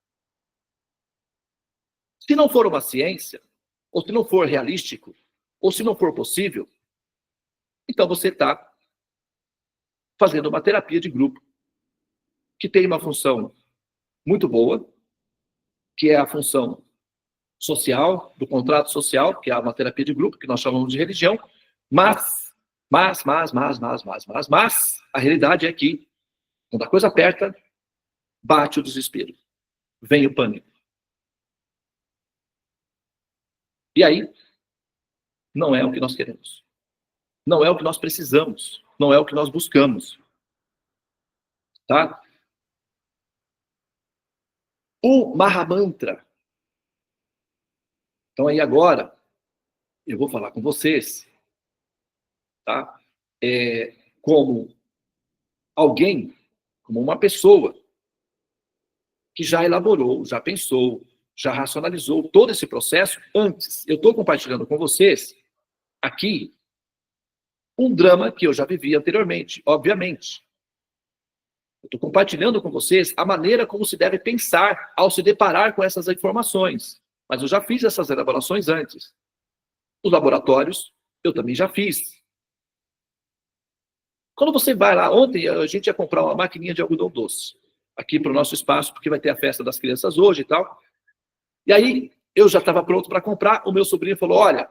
Se não for uma ciência, ou se não for realístico, ou se não for possível, então você está fazendo uma terapia de grupo, que tem uma função muito boa, que é a função social, do contrato social, que é uma terapia de grupo, que nós chamamos de religião, mas a realidade é que, quando a coisa aperta, bate o desespero, vem o pânico. E aí, não é o que nós queremos. Não é o que nós precisamos. Não é o que nós buscamos. Tá? O Mahamantra. Então, aí agora, eu vou falar com vocês, tá? Como alguém, como uma pessoa que já elaborou, já pensou, já racionalizou todo esse processo antes. Eu estou compartilhando com vocês aqui um drama que eu já vivi anteriormente, obviamente. Eu estou compartilhando com vocês a maneira como se deve pensar ao se deparar com essas informações. Mas eu já fiz essas elaborações antes. Os laboratórios, eu também já fiz. Quando você vai lá, ontem a gente ia comprar uma maquininha de algodão doce, aqui para o nosso espaço, porque vai ter a festa das crianças hoje e tal. E aí, eu já estava pronto para comprar, o meu sobrinho falou, olha,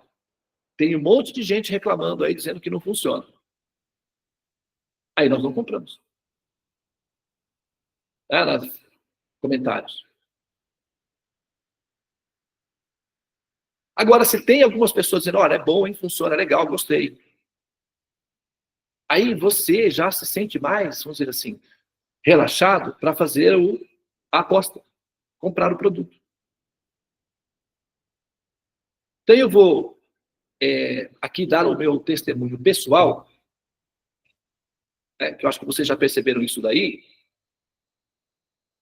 tem um monte de gente reclamando aí, dizendo que não funciona. Aí nós não compramos. Nos comentários. Agora, se tem algumas pessoas dizendo, olha, é bom, hein, funciona, é legal, gostei. Aí você já se sente mais, vamos dizer assim, relaxado para fazer a aposta, comprar o produto. Então eu vou aqui dar o meu testemunho pessoal, que eu acho que vocês já perceberam isso daí,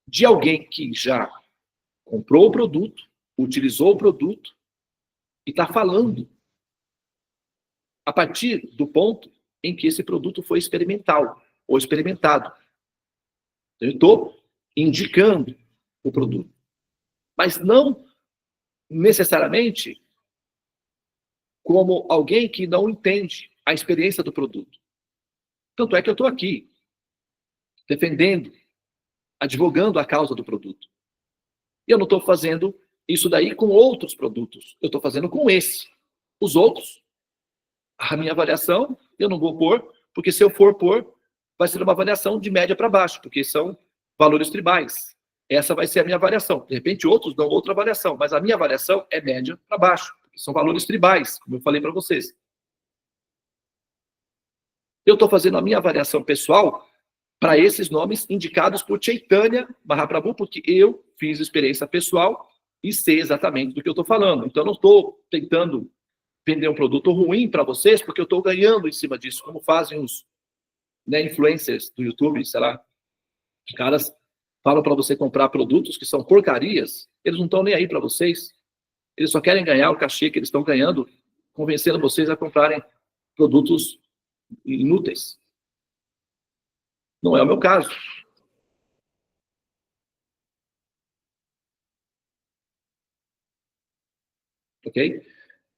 de alguém que já comprou o produto, utilizou o produto e está falando a partir do ponto em que esse produto foi experimental ou experimentado. Eu estou indicando o produto, mas não necessariamente como alguém que não entende a experiência do produto. Tanto é que eu estou aqui defendendo, advogando a causa do produto. E eu não estou fazendo isso daí com outros produtos. Eu estou fazendo com esse. Os outros, a minha avaliação, eu não vou pôr, porque se eu for pôr, vai ser uma avaliação de média para baixo, porque são valores tribais. Essa vai ser a minha avaliação. De repente, outros dão outra avaliação, mas a minha avaliação é média para baixo, porque são valores tribais, como eu falei para vocês. Eu estou fazendo a minha avaliação pessoal para esses nomes indicados por Chaitanya Mahaprabhu, porque eu fiz experiência pessoal e sei exatamente do que eu estou falando. Então, eu não estou tentando vender um produto ruim para vocês, porque eu estou ganhando em cima disso, como fazem os influencers do YouTube, sei lá. Os caras falam para você comprar produtos que são porcarias, eles não estão nem aí para vocês. Eles só querem ganhar o cachê que eles estão ganhando, convencendo vocês a comprarem produtos inúteis. Não é o meu caso. Ok?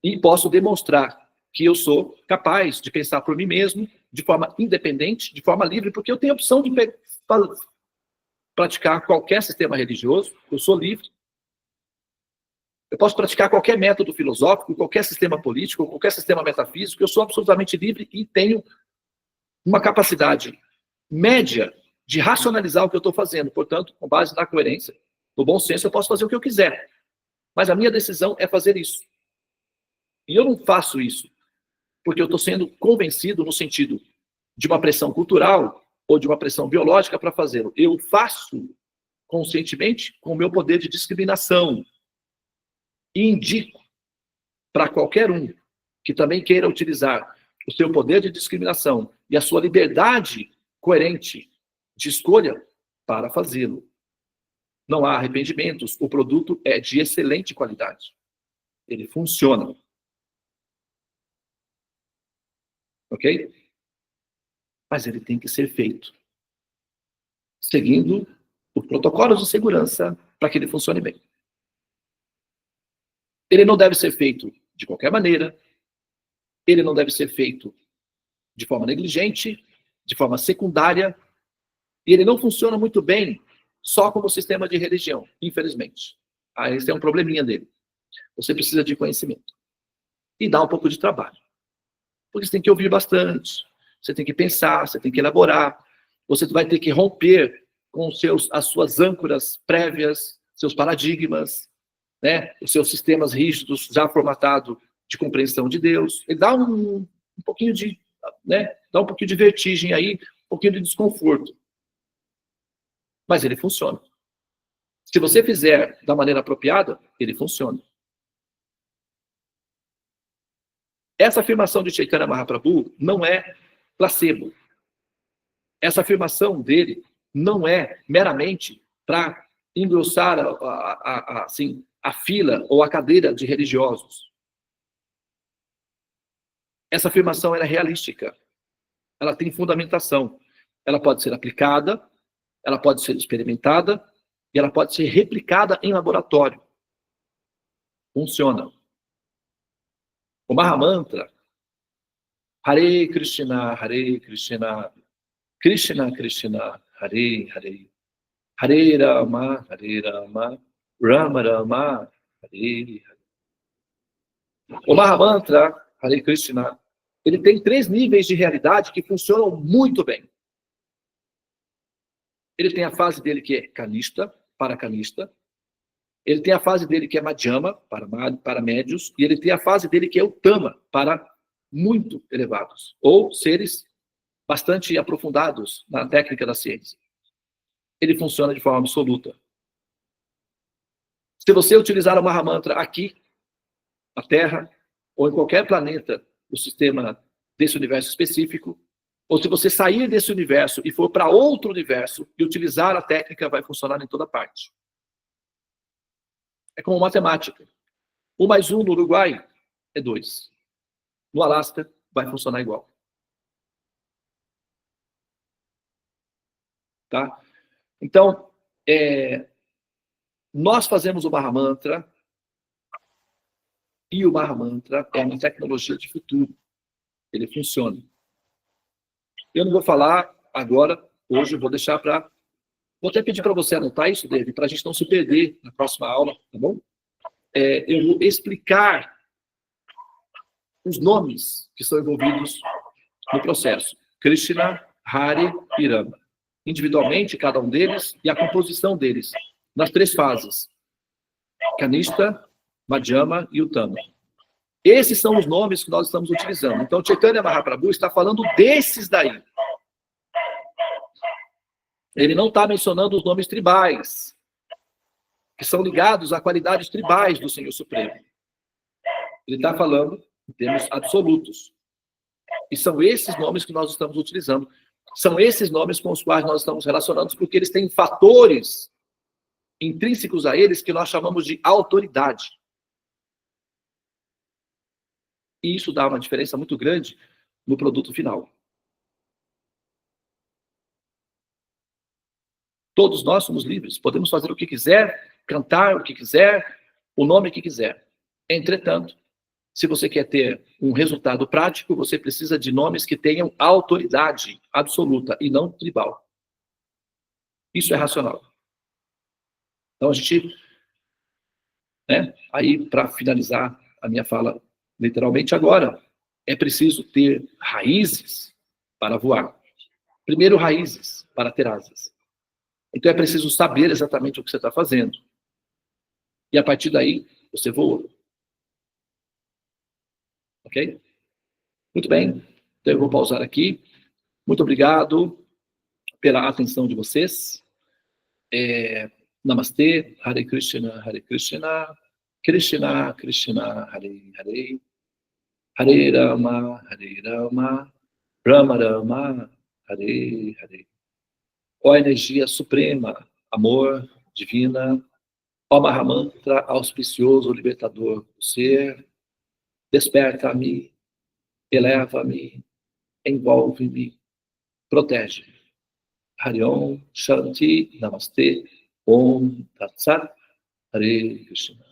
E posso demonstrar que eu sou capaz de pensar por mim mesmo, de forma independente, de forma livre, porque eu tenho a opção de praticar qualquer sistema religioso, eu sou livre. Eu posso praticar qualquer método filosófico, qualquer sistema político, qualquer sistema metafísico, eu sou absolutamente livre e tenho uma capacidade média de racionalizar o que eu estou fazendo. Portanto, com base na coerência, no bom senso, eu posso fazer o que eu quiser. Mas a minha decisão é fazer isso. E eu não faço isso porque eu estou sendo convencido no sentido de uma pressão cultural ou de uma pressão biológica para fazê-lo. Eu faço conscientemente com o meu poder de discriminação. E indico para qualquer um que também queira utilizar o seu poder de discriminação e a sua liberdade coerente de escolha para fazê-lo. Não há arrependimentos, o produto é de excelente qualidade. Ele funciona. Ok? Mas ele tem que ser feito seguindo os protocolos de segurança para que ele funcione bem. Ele não deve ser feito de qualquer maneira, ele não deve ser feito de forma negligente, de forma secundária, e ele não funciona muito bem só como sistema de religião, infelizmente. Esse é um probleminha dele. Você precisa de conhecimento. E dá um pouco de trabalho. Porque você tem que ouvir bastante, você tem que pensar, você tem que elaborar, você vai ter que romper com as suas âncoras prévias, seus paradigmas, né, os seus sistemas rígidos já formatados de compreensão de Deus. Ele dá um pouquinho de, né, dá um pouquinho de vertigem aí, um pouquinho de desconforto. Mas ele funciona. Se você fizer da maneira apropriada, ele funciona. Essa afirmação de Chaitanya Mahaprabhu não é placebo. Essa afirmação dele não é meramente para engrossar assim, a fila ou a cadeira de religiosos. Essa afirmação é realística. Ela tem fundamentação. Ela pode ser aplicada, ela pode ser experimentada e ela pode ser replicada em laboratório. Funciona. O Mahamantra, Hare Krishna, Krishna Krishna, Hare Hare, Hare Rama, Rama Rama, Hare Hare. O Mahamantra, Hare Krishna, ele tem 3 níveis de realidade que funcionam muito bem. Ele tem a fase dele que é kanista, para kanista. Ele tem a fase dele que é madhyama, para médios. E ele tem a fase dele que é uttama, para muito elevados. Ou seres bastante aprofundados na técnica da ciência. Ele funciona de forma absoluta. Se você utilizar o Mahamantra aqui, na Terra, ou em qualquer planeta do sistema desse universo específico, ou se você sair desse universo e for para outro universo e utilizar a técnica, vai funcionar em toda parte. É como matemática. 1 mais 1 no Uruguai é 2. No Alasca vai funcionar igual. Tá? Então, nós fazemos o Mahamantra e o Mahamantra é uma tecnologia de futuro. Ele funciona. Eu não vou falar agora, hoje, vou deixar para... Vou até pedir para você anotar isso, David, para a gente não se perder na próxima aula, tá bom? eu vou explicar os nomes que são envolvidos no processo. Krishna, Hare e Rama. Individualmente, cada um deles, e a composição deles, nas 3 fases. Kanishta, Madhyama e Uttama. Esses são os nomes que nós estamos utilizando. Então, Chaitanya Mahaprabhu está falando desses daí. Ele não está mencionando os nomes tribais, que são ligados a qualidades tribais do Senhor Supremo. Ele está falando em termos absolutos. E são esses nomes que nós estamos utilizando. São esses nomes com os quais nós estamos relacionando, porque eles têm fatores intrínsecos a eles que nós chamamos de autoridade. E isso dá uma diferença muito grande no produto final. Todos nós somos livres, podemos fazer o que quiser, cantar o que quiser, o nome que quiser. Entretanto, se você quer ter um resultado prático, você precisa de nomes que tenham autoridade absoluta e não tribal. Isso é racional. Então, a gente, aí, para finalizar a minha fala, literalmente agora, é preciso ter raízes para voar. Primeiro, raízes para ter asas. Então, é preciso saber exatamente o que você está fazendo. E, a partir daí, você voa. Ok? Muito bem. Então, eu vou pausar aqui. Muito obrigado pela atenção de vocês. Namastê. Hare Krishna, Hare Krishna. Krishna, Krishna, Hare Hare. Hare Rama, Hare Rama. Rama Rama, Hare Hare. Ó energia suprema, amor, divina, ó Mahamantra, auspicioso, libertador do ser, desperta-me, eleva-me, envolve-me, protege. Hariom, Shanti, Namaste, Om Tat Sat, Hare Krishna.